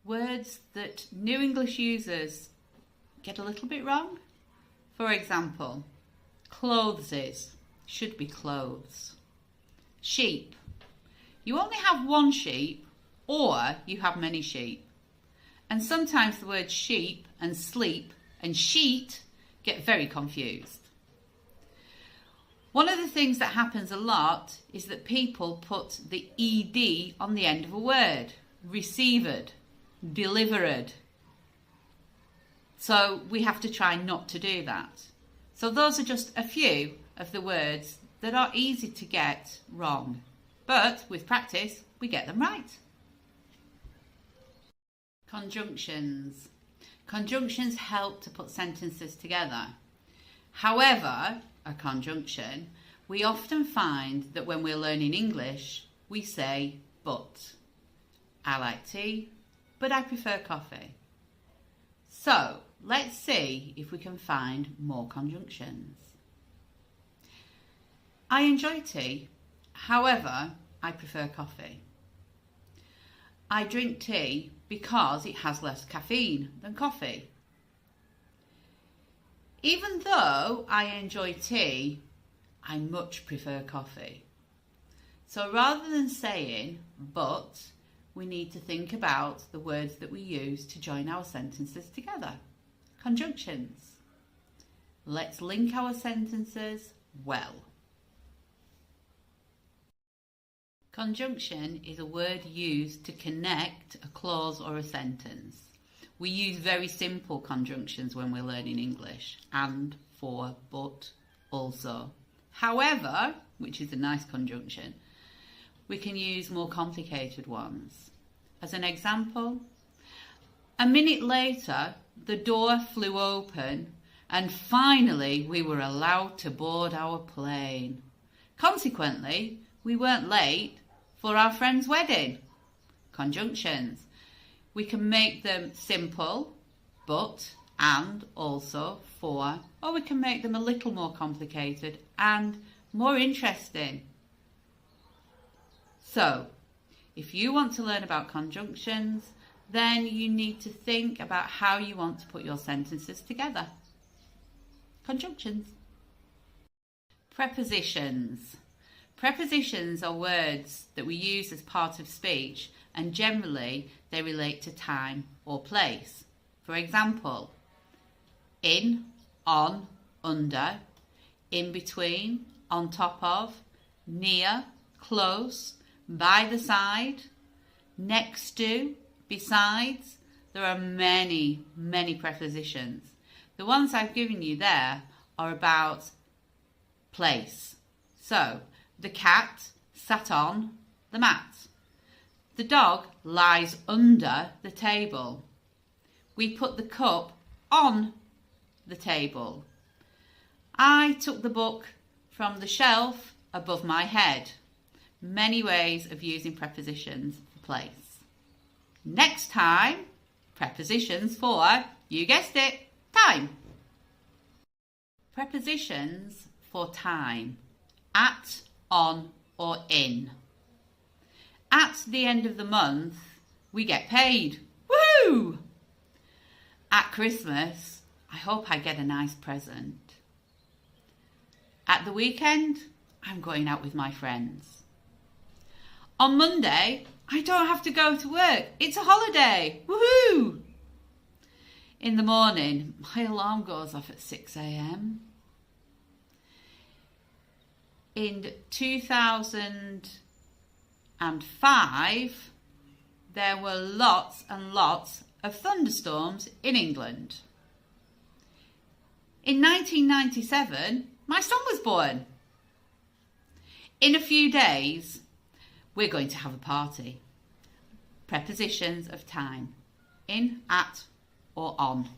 words that new English users get a little bit wrong. For example, clothes should be clothes. Sheep. You only have one sheep, or you have many sheep. And sometimes the words sheep and sleep and sheet get very confused. One of the things that happens a lot is that people put the ed on the end of a word. Received, delivered. So we have to try not to do that. So those are just a few of the words that are easy to get wrong. But with practice, we get them right. Conjunctions. Conjunctions help to put sentences together. However, a conjunction, we often find that when we're learning English, we say but. I like tea, but I prefer coffee. So let's see if we can find more conjunctions. I enjoy tea, however, I prefer coffee. I drink tea because it has less caffeine than coffee. Even though I enjoy tea, I much prefer coffee. So rather than saying but, we need to think about the words that we use to join our sentences together. Conjunctions. Let's link our sentences well. Conjunction is a word used to connect a clause or a sentence. We use very simple conjunctions when we're learning English. And, for, but, also. However, which is a nice conjunction, we can use more complicated ones. As an example, a minute later, the door flew open and finally we were allowed to board our plane. Consequently, we weren't late for our friend's wedding. Conjunctions. We can make them simple, but, and, also, for, or we can make them a little more complicated and more interesting. So, if you want to learn about conjunctions, then you need to think about how you want to put your sentences together. Conjunctions. Prepositions. Prepositions are words that we use as part of speech, and generally they relate to time or place. For example, in, on, under, in between, on top of, near, close, by the side, next to, besides. There are many, many prepositions. The ones I've given you there are about place. So, the cat sat on the mat. The dog lies under the table. We put the cup on the table. I took the book from the shelf above my head. Many ways of using prepositions for place. Next time, prepositions for, you guessed it, time. Prepositions for time. At, on, or in. At the end of the month, we get paid. Woohoo! At Christmas, I hope I get a nice present. At the weekend, I'm going out with my friends. On Monday, I don't have to go to work. It's a holiday. Woohoo! In the morning, my alarm goes off at 6 a.m. In 2005, there were lots and lots of thunderstorms in England. In 1997, my son was born. In a few days, we're going to have a party. Prepositions of time. In, at, or on.